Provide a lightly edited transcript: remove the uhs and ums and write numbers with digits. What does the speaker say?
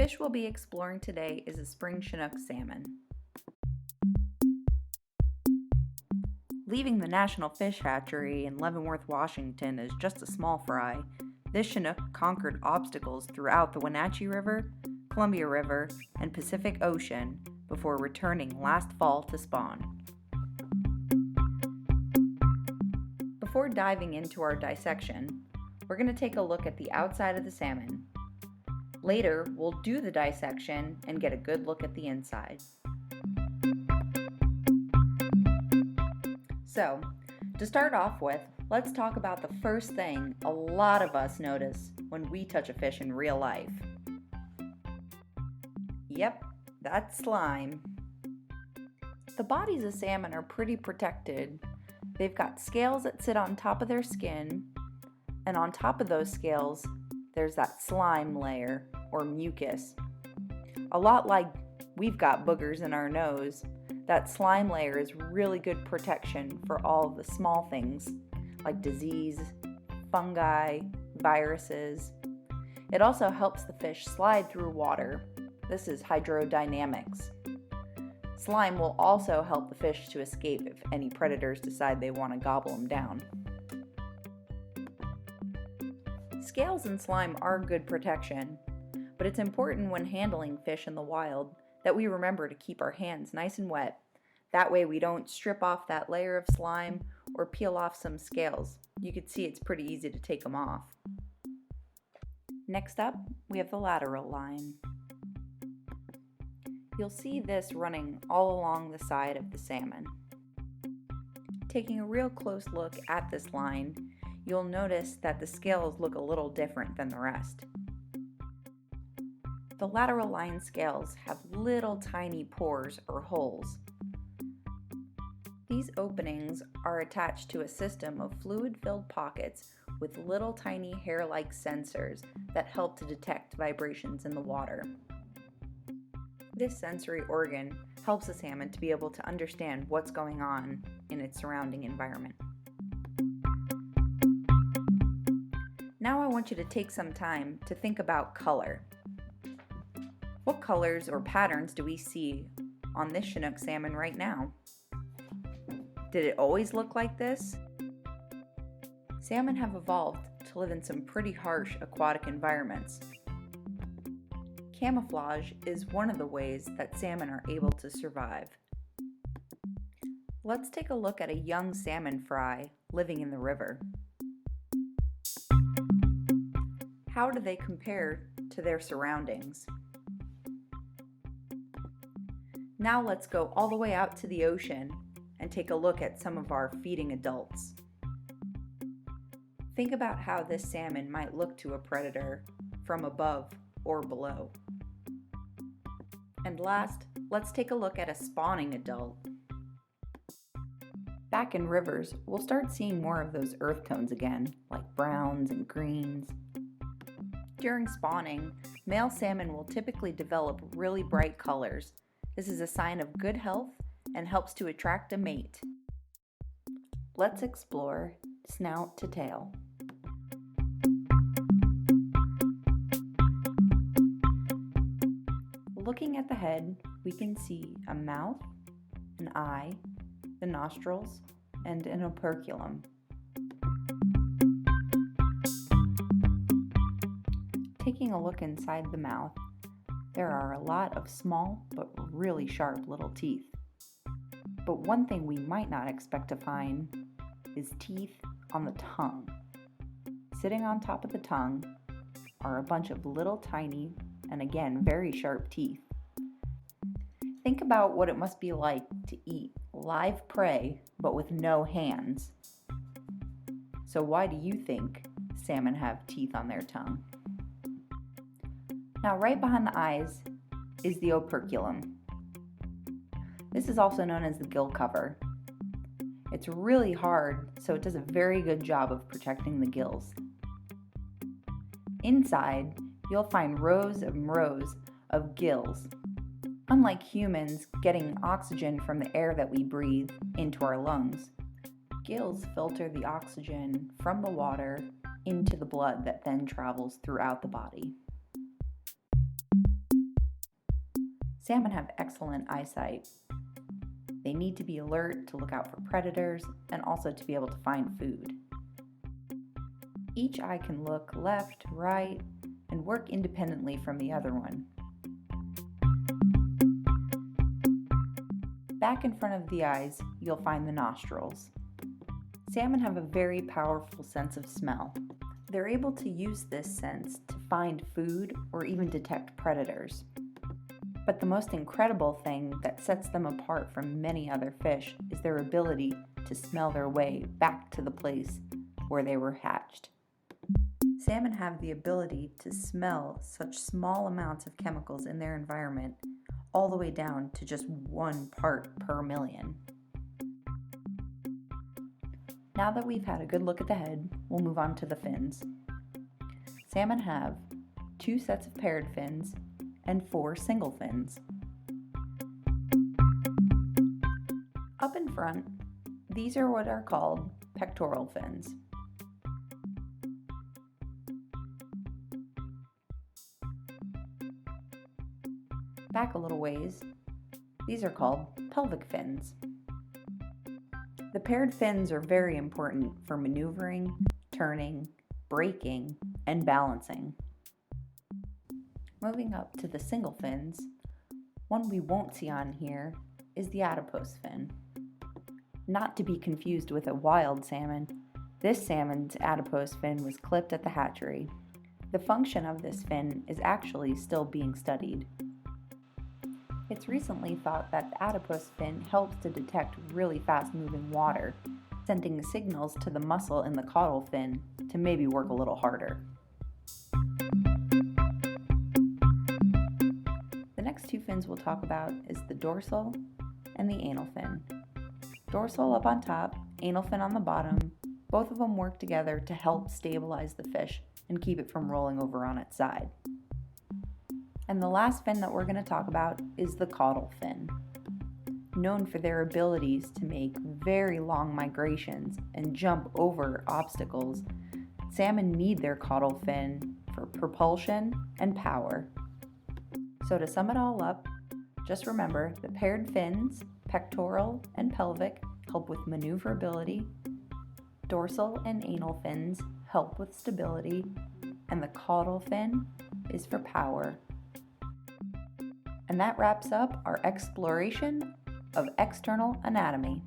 fish we'll be exploring today is a spring Chinook salmon. Leaving the National Fish Hatchery in Leavenworth, Washington as just a small fry, this Chinook conquered obstacles throughout the Wenatchee River, Columbia River, and Pacific Ocean before returning last fall to spawn. Before diving into our dissection, we're going to take a look at the outside of the salmon. Later, we'll do the dissection and get a good look at the inside. So, to start off with, let's talk about the first thing a lot of us notice when we touch a fish in real life. Yep, that's slime. The bodies of salmon are pretty protected. They've got scales that sit on top of their skin, and on top of those scales, there's that slime layer or mucus. A lot like we've got boogers in our nose, that slime layer is really good protection for all of the small things like disease, fungi, viruses. It also helps the fish slide through water. This is hydrodynamics. Slime will also help the fish to escape if any predators decide they want to gobble them down. Scales and slime are good protection, but it's important when handling fish in the wild that we remember to keep our hands nice and wet. That way we don't strip off that layer of slime or peel off some scales. You can see it's pretty easy to take them off. Next up, we have the lateral line. You'll see this running all along the side of the salmon. Taking a real close look at this line, you'll notice that the scales look a little different than the rest. The lateral line scales have little tiny pores or holes. These openings are attached to a system of fluid-filled pockets with little tiny hair-like sensors that help to detect vibrations in the water. This sensory organ helps the salmon to be able to understand what's going on in its surrounding environment. Now I want you to take some time to think about color. What colors or patterns do we see on this Chinook salmon right now? Did it always look like this? Salmon have evolved to live in some pretty harsh aquatic environments. Camouflage is one of the ways that salmon are able to survive. Let's take a look at a young salmon fry living in the river. How do they compare to their surroundings? Now let's go all the way out to the ocean and take a look at some of our feeding adults. Think about how this salmon might look to a predator from above or below. And last, let's take a look at a spawning adult. Back in rivers, we'll start seeing more of those earth tones again, like browns and greens. During spawning, male salmon will typically develop really bright colors. This is a sign of good health and helps to attract a mate. Let's explore snout to tail. Looking at the head, we can see a mouth, an eye, the nostrils, and an operculum. Taking a look inside the mouth, there are a lot of small but really sharp little teeth. But one thing we might not expect to find is teeth on the tongue. Sitting on top of the tongue are a bunch of little tiny and again very sharp teeth. Think about what it must be like to eat live prey but with no hands. So why do you think salmon have teeth on their tongue? Now right behind the eyes is the operculum. This is also known as the gill cover. It's really hard, so it does a very good job of protecting the gills. Inside, you'll find rows and rows of gills. Unlike humans getting oxygen from the air that we breathe into our lungs, gills filter the oxygen from the water into the blood that then travels throughout the body. Salmon have excellent eyesight. They need to be alert to look out for predators and also to be able to find food. Each eye can look left, right, and work independently from the other one. Back in front of the eyes, you'll find the nostrils. Salmon have a very powerful sense of smell. They're able to use this sense to find food or even detect predators. But the most incredible thing that sets them apart from many other fish is their ability to smell their way back to the place where they were hatched. Salmon have the ability to smell such small amounts of chemicals in their environment all the way down to just 1 part per million. Now that we've had a good look at the head, we'll move on to the fins. Salmon have 2 sets of paired fins and 4 single fins. Up in front, these are what are called pectoral fins. Back a little ways, these are called pelvic fins. The paired fins are very important for maneuvering, turning, braking, and balancing. Moving up to the single fins, one we won't see on here is the adipose fin. Not to be confused with a wild salmon, this salmon's adipose fin was clipped at the hatchery. The function of this fin is actually still being studied. It's recently thought that the adipose fin helps to detect really fast-moving water, sending signals to the muscle in the caudal fin to maybe work a little harder. The next 2 fins we'll talk about is the dorsal and the anal fin. Dorsal up on top, anal fin on the bottom, both of them work together to help stabilize the fish and keep it from rolling over on its side. And the last fin that we're going to talk about is the caudal fin. Known for their abilities to make very long migrations and jump over obstacles, salmon need their caudal fin for propulsion and power. So to sum it all up, just remember the paired fins, pectoral and pelvic, help with maneuverability, dorsal and anal fins help with stability, and the caudal fin is for power. And that wraps up our exploration of external anatomy.